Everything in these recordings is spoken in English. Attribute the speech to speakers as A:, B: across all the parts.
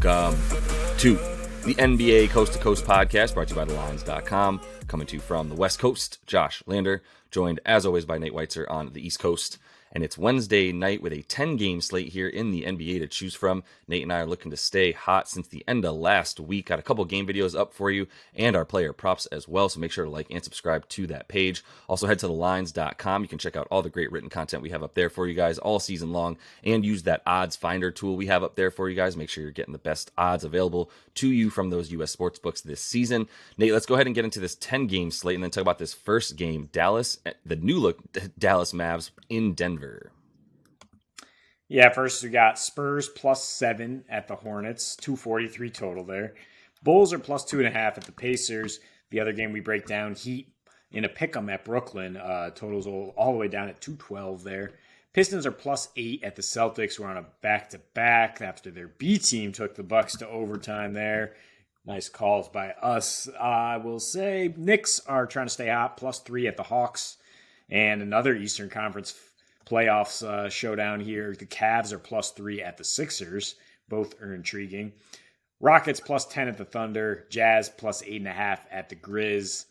A: Welcome to the NBA Coast to Coast podcast brought to you by thelines.com. Coming to you from the West Coast, Josh Lander, joined as always by Nate Weitzer on the East Coast. And it's Wednesday night with a 10-game slate here in the NBA to choose from. Nate and I are looking to stay hot since the end of last week. Got a couple game videos up for you and our player props as well, so make sure to like and subscribe to that page. Also head to thelines.com. You can check out all the great written content we have up there for you guys all season long, and use that odds finder tool we have up there for you guys. Make sure you're getting the best odds available to you from those U.S. sports books this season. Nate, let's go ahead and get into this 10-game slate and then talk about this first game, the new look Dallas Mavs in Denver.
B: Yeah, first we got Spurs +7 at the Hornets, 243 total there. Bulls are +2.5 at the Pacers. The other game we break down, Heat in a pick'em at Brooklyn. Totals all the way down at 212 there. Pistons are +8 at the Celtics, who are on a back-to-back after their B team took the Bucks to overtime there. Nice calls by us. I will say Knicks are trying to stay hot, +3 at the Hawks. And another Eastern Conference playoffs showdown here. The Cavs are +3 at the Sixers. Both are intriguing. Rockets +10 at the Thunder. Jazz +8.5 at the Grizz.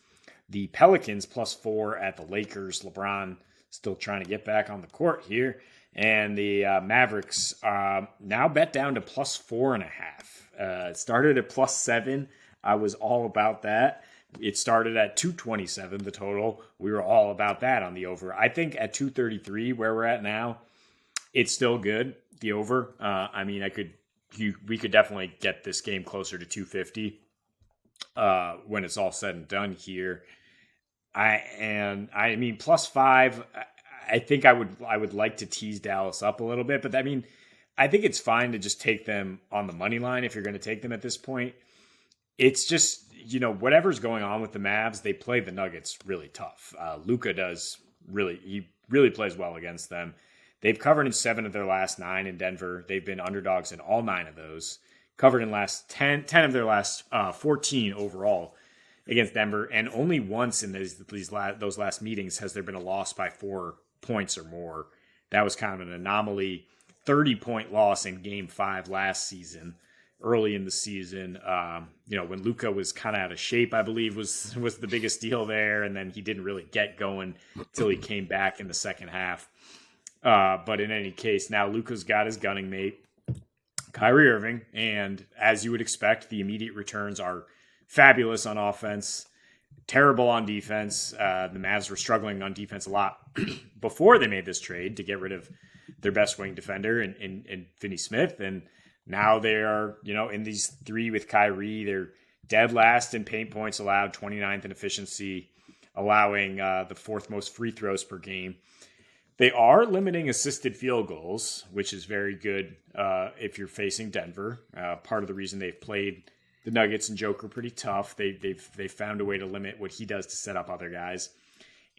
B: The Pelicans +4 at the Lakers. LeBron still trying to get back on the court here. And the Mavericks now bet down to +4.5. It started at +7. I was all about that. It started at 227, the total. We were all about that on the over. I think at 233, where we're at now, it's still good, the over. We could definitely get this game closer to 250 when it's all said and done here. +5, I think I would like to tease Dallas up a little bit, but I think it's fine to just take them on the money line if you're going to take them at this point. It's just, whatever's going on with the Mavs, they play the Nuggets really tough. Luka he really plays well against them. They've covered in 7 of their last 9 in Denver. They've been underdogs in all 9 of those. Covered in last 10 of their last 14 overall against Denver. And only once in those last meetings has there been a loss by 4 points or more. That was kind of an anomaly. 30-point loss in Game 5 last season. Early in the season, when Luka was kind of out of shape, I believe was the biggest deal there, and then he didn't really get going till he came back in the second half. But in any case, now Luka's got his gunning mate, Kyrie Irving, and as you would expect, the immediate returns are fabulous on offense, terrible on defense. The Mavs were struggling on defense a lot before they made this trade to get rid of their best wing defender in Finney Smith, and now they are, in these 3 with Kyrie, they're dead last in paint points allowed, 29th in efficiency, allowing the 4th most free throws per game. They are limiting assisted field goals, which is very good if you're facing Denver. Part of the reason they've played the Nuggets and Joker pretty tough. They've found a way to limit what he does to set up other guys.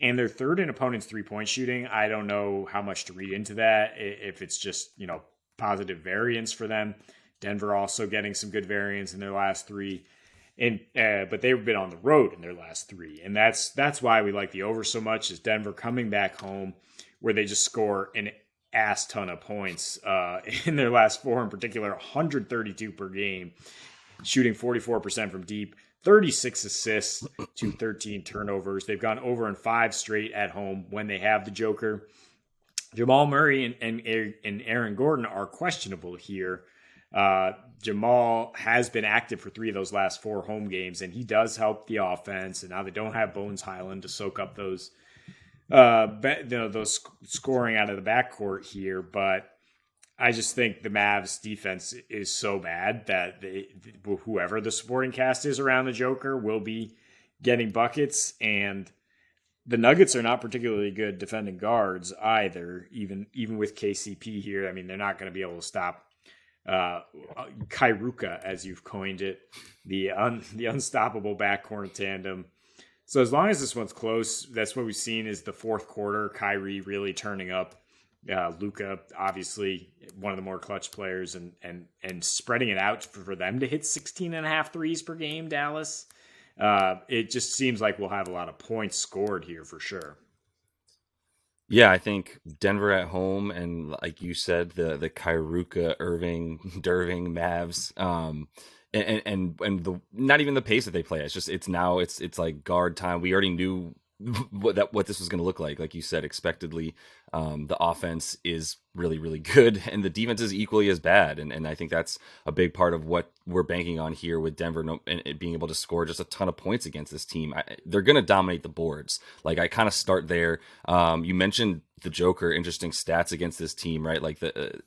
B: And they're 3rd in opponents' three-point shooting. I don't know how much to read into that, if it's just, positive variance for them. Denver also getting some good variance in their last 3, and but they've been on the road in their last 3, and that's why we like the over so much. Is Denver coming back home where they just score an ass ton of points in their last 4, in particular 132 per game, shooting 44% from deep, 36 assists to 13 turnovers. They've gone over in 5 straight at home when they have the Joker. Jamal Murray and Aaron Gordon are questionable here. Jamal has been active for 3 of those last 4 home games, and he does help the offense. And now they don't have Bones Highland to soak up those scoring out of the backcourt here. But I just think the Mavs defense is so bad that whoever the supporting cast is around the Joker will be getting buckets, and the Nuggets are not particularly good defending guards either, even with KCP here. They're not going to be able to stop Kairuka, as you've coined it, the unstoppable backcourt tandem. So as long as this one's close, that's what we've seen is the 4th quarter, Kyrie really turning up. Luka, obviously one of the more clutch players, and spreading it out for them to hit 16.5 threes per game, Dallas. It just seems like we'll have a lot of points scored here for sure.
A: Yeah, I think Denver at home, and like you said, the Kairuka, Irving, Derving Mavs, and the not even the pace that they play. It's just it's like guard time. We already knew what this was going to look like. Like you said, expectedly, the offense is really good, and the defense is equally as bad. And I think that's a big part of what we're banking on here with Denver, and it being able to score just a ton of points against this team. They're going to dominate the boards. Like I kind of start there. You mentioned the Joker, interesting stats against this team, right? Like the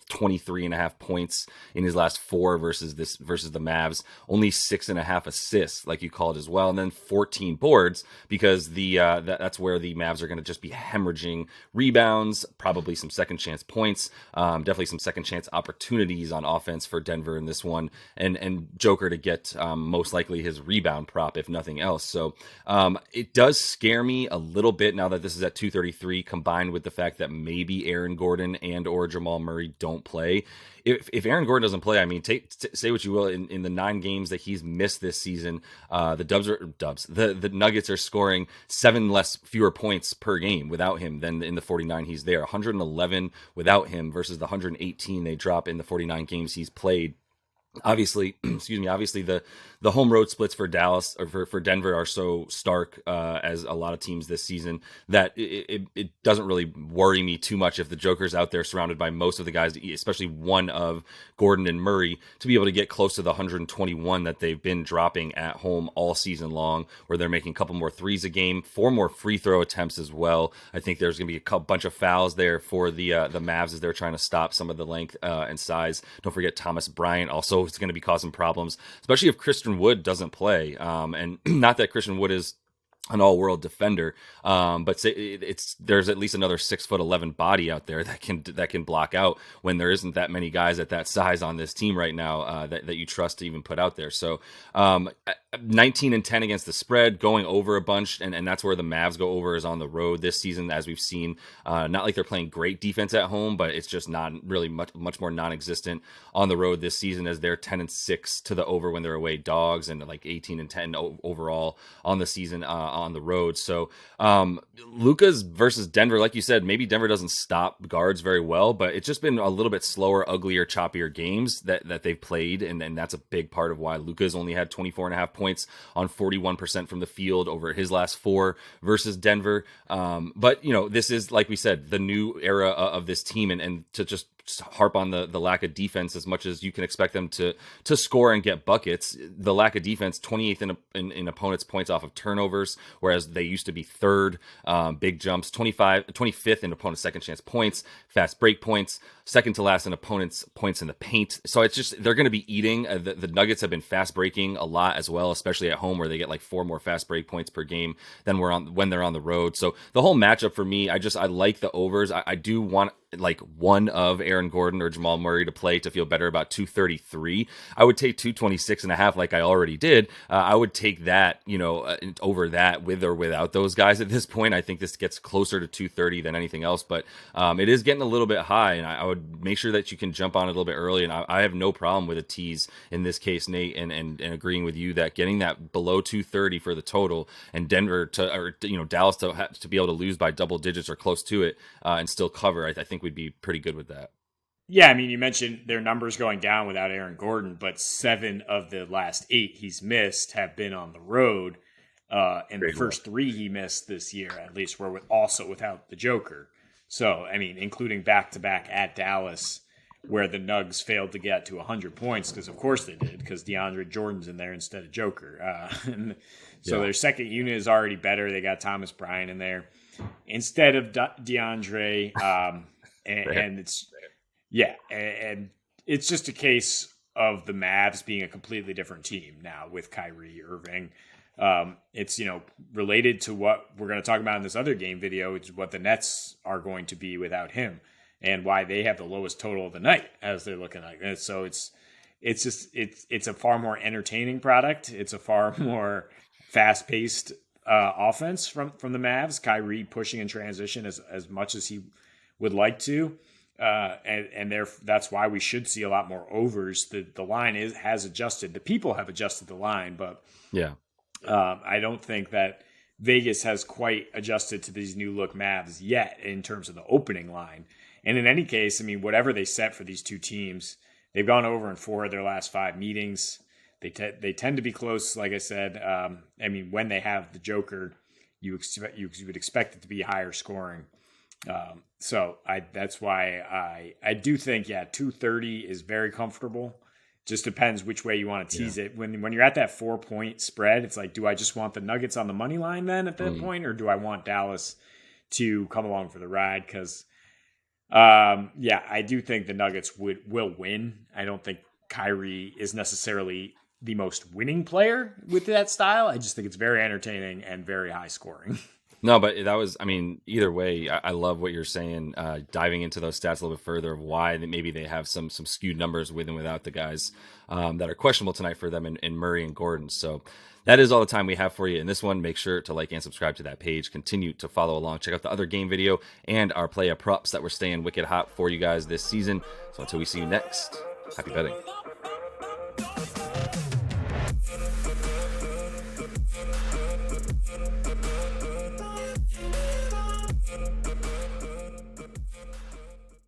A: 23 and a half points in his last four versus the Mavs, only 6.5 assists, like you called as well, and then 14 boards because that's where the Mavs are going to just be hemorrhaging rebounds, probably some second chance points, definitely some second chance opportunities on offense for Denver in this one, and Joker to get most likely his rebound prop if nothing else. So it does scare me a little bit now that this is at 233 combined with the fact that maybe Aaron Gordon and or Jamal Murray don't play. If Aaron Gordon doesn't play, I mean, say what you will, in the 9 games that he's missed this season, the Nuggets are scoring fewer points per game without him than in the 49 he's there. 111 without him versus the 118 they drop in the 49 games he's played. Obviously, obviously the home road splits for Dallas or for Denver are so stark as a lot of teams this season that it doesn't really worry me too much if the Joker's out there surrounded by most of the guys, especially one of Gordon and Murray, to be able to get close to the 121 that they've been dropping at home all season long, where they're making a couple more threes a game, 4 more free throw attempts as well. I think there's going to be a bunch of fouls there for the Mavs as they're trying to stop some of the length and size. Don't forget Thomas Bryant also is going to be causing problems, especially if Christian Wood doesn't play. And not that Christian Wood is an all-world defender, but there's at least another 6'11" body out there that can block out when there isn't that many guys at that size on this team right now that you trust to even put out there. So 19 and 10 against the spread, going over a bunch, and that's where the Mavs go over is on the road this season, as we've seen. Not like they're playing great defense at home, but it's just not really much more non-existent on the road this season, as they're 10 and 6 to the over when they're away dogs, and like 18 and 10 overall on the season on the road. So Luka's versus Denver, like you said, maybe Denver doesn't stop guards very well, but it's just been a little bit slower, uglier, choppier games that they've played, and that's a big part of why Luka's only had 24.5 points on 41% from the field over his last 4 versus Denver. But this is, like we said, the new era of this team, and to just harp on the lack of defense as much as you can expect them to score and get buckets. The lack of defense, 28th in opponents' points off of turnovers, whereas they used to be 3rd. Big jumps, 25th in opponents' second chance points, fast break points, second to last in opponents' points in the paint. So it's just, they're going to be eating. The Nuggets have been fast breaking a lot as well, especially at home, where they get like 4 more fast break points per game than when they're on the road. So the whole matchup for me, I like the overs. I do want like one of Aaron Gordon or Jamal Murray to play to feel better about 233. I would take 226.5 like I already did. I would take that, over that with or without those guys at this point. I think this gets closer to 230 than anything else, but it is getting a little bit high, and I would make sure that you can jump on it a little bit early. And I have no problem with a tease in this case, Nate, and agreeing with you that getting that below 230 for the total, and Denver Dallas to be able to lose by double digits or close to it and still cover, I think we'd be pretty good with that.
B: Yeah, I mean, you mentioned their numbers going down without Aaron Gordon, but 7 of the last 8 he's missed have been on the road. And the first 3 he missed this year, at least, were also without the Joker. So, I mean, including back-to-back at Dallas, where the Nugs failed to get to 100 points, because of course they did, because DeAndre Jordan's in there instead of Joker. Their second unit is already better. They got Thomas Bryant in there instead of DeAndre. And it's just a case of the Mavs being a completely different team now with Kyrie Irving. It's related to what we're going to talk about in this other game video. It's what the Nets are going to be without him, and why they have the lowest total of the night as they're looking like this. So it's a far more entertaining product. It's a far more fast paced offense from the Mavs. Kyrie pushing in transition as much as he would like to. That's why we should see a lot more overs. The line has adjusted. The people have adjusted the line, but
A: yeah,
B: I don't think that Vegas has quite adjusted to these new look Mavs yet in terms of the opening line. And in any case, I mean, whatever they set for these two teams, they've gone over in 4 of their last 5 meetings. They tend to be close, like I said. I mean, when they have the Joker, you would expect it to be higher scoring. So that's why I do think 230 is very comfortable. Just depends which way you want to tease it. When you're at that 4-point spread, it's like, do I just want the Nuggets on the money line then at that point, or do I want Dallas to come along for the ride? Because I do think the Nuggets will win. I don't think Kyrie is necessarily the most winning player with that style. I just think it's very entertaining and very high scoring.
A: No, but that was, I mean, either way, I love what you're saying, diving into those stats a little bit further of why maybe they have some skewed numbers with and without the guys that are questionable tonight for them in Murray and Gordon. So that is all the time we have for you in this one. Make sure to like and subscribe to that page. Continue to follow along. Check out the other game video and our play of props that we're staying wicked hot for you guys this season. So until we see you next, happy betting.